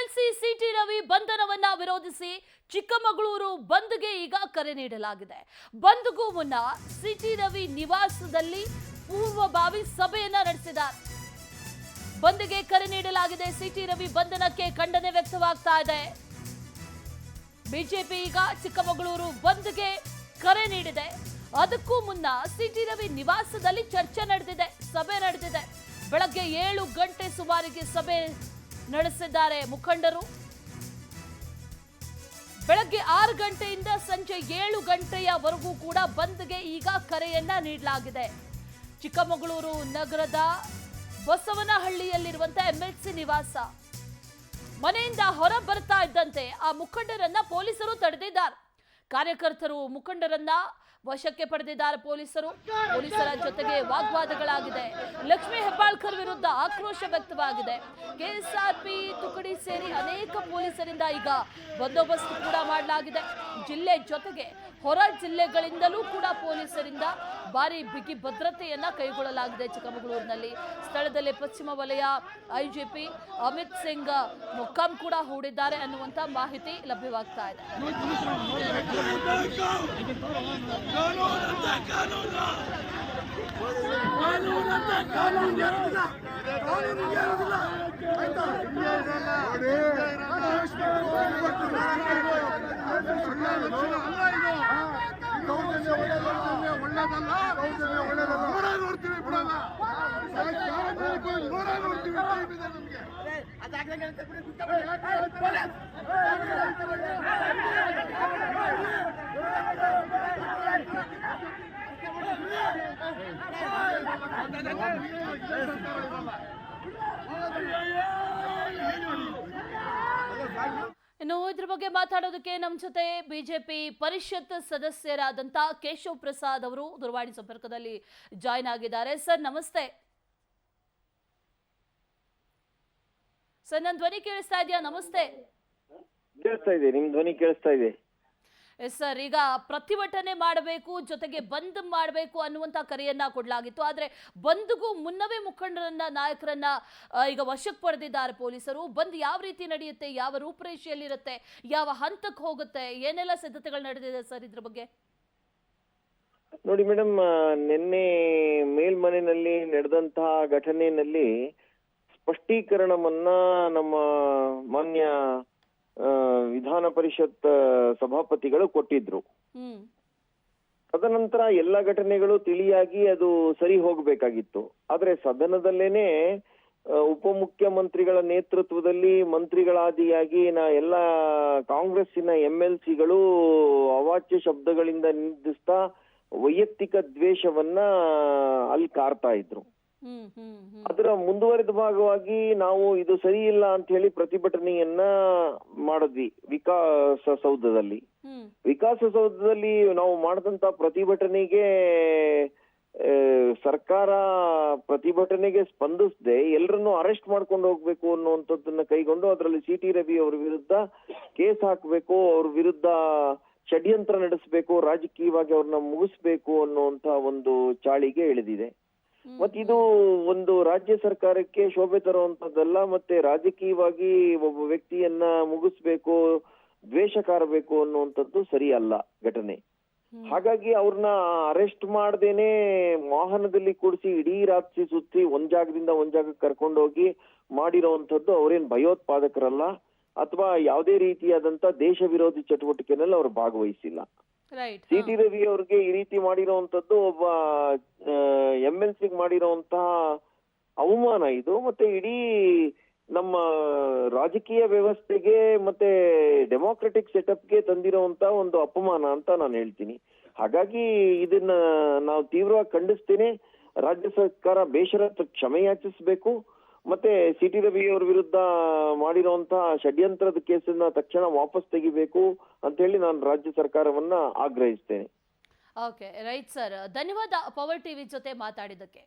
MLC city Ravi ಬಂಧನವನ್ನ ವಿರೋಧಿಸಿ ಚಿಕ್ಕಮಗಳೂರು ಬಂದ್ಗೆ ಈಗ ಕರೆ ನೀಡಲಾಗಿದೆ. ಬಂದ್ಗೂ ಮುನ್ನ ಸಿಟಿ ರವಿ ನಿವಾಸದಲ್ಲಿ ಪೂರ್ವಭಾವಿ ಸಭೆಯನ್ನ ನಡೆಸಿದ್ದಾರೆ. ಬಂದ್ಗೆ ಕರೆ ನೀಡಲಾಗಿದೆ. ಸಿಟಿ ರವಿ ಬಂಧನಕ್ಕೆ ಖಂಡನೆ ವ್ಯಕ್ತವಾಗ್ತಾ ಇದೆ. ಬಿಜೆಪಿ ಈಗ ಚಿಕ್ಕಮಗಳೂರು ಬಂದ್ಗೆ ಕರೆ ನೀಡಿದೆ. ಅದಕ್ಕೂ ಮುನ್ನ ಸಿಟಿ ರವಿ ನಿವಾಸದಲ್ಲಿ ಚರ್ಚೆ ನಡೆದಿದೆ, ಸಭೆ ನಡೆದಿದೆ. ಬೆಳಗ್ಗೆ 7 ಗಂಟೆ ಸುಮಾರಿಗೆ ಸಭೆ ನಡೆಸಿದ್ದಾರೆ ಮುಖಂಡರು. ಬೆಳಗ್ಗೆ 6 ಗಂಟೆಯಿಂದ ಸಂಜೆ 7 ಗಂಟೆಯವರೆಗೂ ಕೂಡ ಬಂದ್ಗೆ ಈಗ ಕರೆಯನ್ನ ನೀಡಲಾಗಿದೆ. ಚಿಕ್ಕಮಗಳೂರು ನಗರದ ಬಸವನಹಳ್ಳಿಯಲ್ಲಿರುವಂತಹ ಎಂಎಲ್ಸಿ ನಿವಾಸ. ಮನೆಯಿಂದ ಹೊರ ಬರ್ತಾ ಇದ್ದಂತೆ ಆ ಮುಖಂಡರನ್ನ ಪೊಲೀಸರು ತಡೆದಿದ್ದಾರೆ. ಕಾರ್ಯಕರ್ತರು ಮುಖಂಡರನ್ನ ವಶಕ್ಕೆ ಪಡೆದಿದ್ದಾರೆ ಪೊಲೀಸರ ಜೊತೆಗೆ ವಾಗ್ವಾದಗಳಾಗಿದೆ. ಲಕ್ಷ್ಮೀ ಹೆಬ್ಬಾಳ್ಕರ್ ವಿರುದ್ಧ ಆಕ್ರೋಶ ವ್ಯಕ್ತವಾಗಿದೆ. ಕೆಎಸ್ಆರ್ಪಿ ತುಕಡಿ ಸೇರಿ ಅನೇಕ ಪೊಲೀಸರಿಂದ ಈಗ ಬಂದೋಬಸ್ತ್ ಕೂಡ ಮಾಡಲಾಗಿದೆ. ಜಿಲ್ಲೆ ಜೊತೆಗೆ ಹೊರ ಜಿಲ್ಲೆಗಳಿಂದಲೂ ಕೂಡ ಪೊಲೀಸರಿಂದ ಭಾರಿ ಬಿಗಿ ಭದ್ರತೆಯನ್ನ ಕೈಗೊಳ್ಳಲಾಗಿದೆ. ಚಿಕ್ಕಮಗಳೂರಿನಲ್ಲಿ ಸ್ಥಳದಲ್ಲಿ ಪಶ್ಚಿಮ ವಲಯ ಐಜಿಪಿ ಅಮಿತ್ ಸಿಂಗ್ ಮೊಕ್ಕಾಂ ಕೂಡ ಹೂಡಿದ್ದಾರೆ ಅನ್ನುವಂತ ಮಾಹಿತಿ ಲಭ್ಯವಾಗ್ತಾ ಇದೆ. ಇನ್ನು ಇದ್ರ ಬಗ್ಗೆ ಮಾತಾಡೋದಕ್ಕೆ ನಮ್ಮ ಜೊತೆ ಬಿಜೆಪಿ ಪರಿಷತ್ ಸದಸ್ಯರಾದಂತ ಕೇಶವ್ ಪ್ರಸಾದ್ ಅವರು ದೂರವಾಣಿ ಸಂಪರ್ಕದಲ್ಲಿ ಜಾಯ್ನ್ ಆಗಿದ್ದಾರೆ. ಸರ್ ನಮಸ್ತೆ. ಸರ್ ನನ್ನ ಧ್ವನಿ ಕೇಳಿಸ್ತಾ ಇದೆಯಾ? ನಮಸ್ತೆ. ಕೇಳಿಸ್ತಾ ಇದೆ, ನಿಮ್ ಧ್ವನಿ ಕೇಳಿಸ್ತಾ ಇದೆ. ಎಸ್ ಸರ್, ಈಗ ಪ್ರತಿಭಟನೆ ಮಾಡಬೇಕು, ಜೊತೆಗೆ ಬಂದ್ ಮಾಡಬೇಕು ಅನ್ನುವಂತ ಕರೆಯನ್ನ ಕೊಡಲಾಗಿತ್ತು. ಆದ್ರೆ ಬಂದ್ಗೂ ಮುನ್ನವೇ ಮುಖಂಡರನ್ನ, ನಾಯಕರನ್ನ ಈಗ ವಶಕ್ಕೆ ಪಡೆದಿದ್ದಾರೆ ಪೊಲೀಸರು. ಬಂದ್ ಯಾವ ರೀತಿ ನಡೆಯುತ್ತೆ, ಯಾವ ರೂಪರೇಷೆಯಲ್ಲಿರುತ್ತೆ, ಯಾವ ಹಂತಕ್ಕೆ ಹೋಗುತ್ತೆ, ಏನೆಲ್ಲ ಸಿದ್ಧತೆಗಳು ನಡೆದಿದೆ ಸರ್ ಇದ್ರ ಬಗ್ಗೆ? ನೋಡಿ ಮೇಡಮ್, ನಿನ್ನೆ ಮೇಲ್ಮನೆಯಲ್ಲಿ ನಡೆದಂತಹ ಘಟನೆಯಲ್ಲಿ ಸ್ಪಷ್ಟೀಕರಣವನ್ನ ನಮ್ಮ ಮಾನ್ಯ ವಿಧಾನ ಪರಿಷತ್ ಸಭಾಪತಿಗಳು ಕೊಟ್ಟಿದ್ರು. ತದನಂತರ ಎಲ್ಲ ಘಟನೆಗಳು ತಿಳಿಯಾಗಿ ಅದು ಸರಿ ಹೋಗ್ಬೇಕಾಗಿತ್ತು. ಆದ್ರೆ ಸದನದಲ್ಲೇನೆ ಉಪಮುಖ್ಯಮಂತ್ರಿಗಳ ನೇತೃತ್ವದಲ್ಲಿ ಮಂತ್ರಿಗಳಾದಿಯಾಗಿ ಎಲ್ಲ ಕಾಂಗ್ರೆಸ್ಸಿನ ಎಂಎಲ್ಸಿಗಳು ಅವಾಚ್ಯ ಶಬ್ದಗಳಿಂದ ನಿಂದಿಸ್ತಾ ವೈಯಕ್ತಿಕ ದ್ವೇಷವನ್ನ ಅಲ್ಲಿ ಕಾರ್ತಾ ಇದ್ರು. ಅದರ ಮುಂದುವರೆದ ಭಾಗವಾಗಿ ನಾವು ಇದು ಸರಿ ಇಲ್ಲ ಅಂತ ಹೇಳಿ ಪ್ರತಿಭಟನೆಯನ್ನ ಮಾಡಿದ್ವಿ ವಿಕಾಸಸೌಧದಲ್ಲಿ. ವಿಕಾಸಸೌಧದಲ್ಲಿ ನಾವು ಮಾಡಿದಂತ ಪ್ರತಿಭಟನೆಗೆ ಸರ್ಕಾರ ಪ್ರತಿಭಟನೆಗೆ ಸ್ಪಂದಿಸದೆ ಎಲ್ಲರನ್ನು ಅರೆಸ್ಟ್ ಮಾಡ್ಕೊಂಡು ಹೋಗ್ಬೇಕು ಅನ್ನುವಂಥದ್ದನ್ನ ಕೈಗೊಂಡು ಅದರಲ್ಲಿ ಸಿಟಿ ರವಿ ಅವ್ರ ವಿರುದ್ಧ ಕೇಸ್ ಹಾಕ್ಬೇಕು, ಅವ್ರ ವಿರುದ್ಧ ಷಡ್ಯಂತ್ರ ನಡೆಸಬೇಕು, ರಾಜಕೀಯವಾಗಿ ಅವ್ರನ್ನ ಮುಗಿಸ್ಬೇಕು ಅನ್ನುವಂತ ಒಂದು ಚಾಳಿಗೆ ಇಳಿದಿದೆ. ಮತ್ತಿದು ಒಂದು ರಾಜ್ಯ ಸರ್ಕಾರಕ್ಕೆ ಶೋಭೆ ತರುವಂತದ್ದಲ್ಲ. ಮತ್ತೆ ರಾಜಕೀಯವಾಗಿ ಒಬ್ಬ ವ್ಯಕ್ತಿಯನ್ನ ಮುಗಿಸ್ಬೇಕು, ದ್ವೇಷ ಕಾರಬೇಕು ಅನ್ನುವಂಥದ್ದು ಸರಿ ಅಲ್ಲ ಘಟನೆ. ಹಾಗಾಗಿ ಅವ್ರನ್ನ ಅರೆಸ್ಟ್ ಮಾಡ್ದೇನೆ ವಾಹನದಲ್ಲಿ ಕೂಡಿಸಿ ಇಡೀ ರಾತ್ರಿ ಸುತ್ತಿ ಒಂದ್ ಜಾಗದಿಂದ ಒಂದ್ ಜಾಗಕ್ಕೆ ಕರ್ಕೊಂಡೋಗಿ ಮಾಡಿರೋವಂಥದ್ದು ಅವ್ರೇನ್ ಭಯೋತ್ಪಾದಕರಲ್ಲ ಅಥವಾ ಯಾವುದೇ ರೀತಿಯಾದಂತ ದೇಶ ವಿರೋಧಿ ಚಟುವಟಿಕೆನಲ್ಲಿ ಅವ್ರು ಭಾಗವಹಿಸಿಲ್ಲ. ಸಿಟಿ ರವಿ ಅವ್ರಿಗೆ ಈ ರೀತಿ ಮಾಡಿರೋವಂಥದ್ದು ಒಬ್ಬ ಎಂಎಲ್ಸಿ ಮಾಡಿರೋಂತಹ ಅವಮಾನ ಇದು. ಮತ್ತೆ ಇಡೀ ನಮ್ಮ ರಾಜಕೀಯ ವ್ಯವಸ್ಥೆಗೆ ಮತ್ತೆ ಡೆಮೋಕ್ರೆಟಿಕ್ ಸೆಟಪ್ಗೆ ತಂದಿರುವಂತ ಒಂದು ಅಪಮಾನ ಅಂತ ನಾನು ಹೇಳ್ತೀನಿ. ಹಾಗಾಗಿ ಇದನ್ನ ನಾವು ತೀವ್ರವಾಗಿ ಖಂಡಿಸ್ತೇನೆ. ರಾಜ್ಯ ಸರ್ಕಾರ ಬೇಷರತ್ ಕ್ಷಮೆ ಯಾಚಿಸಬೇಕು. ಮತ್ತೆ ಸಿಟಿ ರವಿ ಅವ್ರ ವಿರುದ್ಧ ಮಾಡಿರುವಂತಹ ಷಡ್ಯಂತ್ರದ ಕೇಸನ್ನ ತಕ್ಷಣ ವಾಪಸ್ ತೆಗಿಬೇಕು ಅಂತ ಹೇಳಿ ನಾನು ರಾಜ್ಯ ಸರ್ಕಾರವನ್ನ ಆಗ್ರಹಿಸ್ತೇನೆ. ಓಕೆ, ರೈಟ್ ಸರ್, ಧನ್ಯವಾದ ಪವರ್ ಟಿವಿ ಜೊತೆ ಮಾತಾಡಿದ್ದಕ್ಕೆ.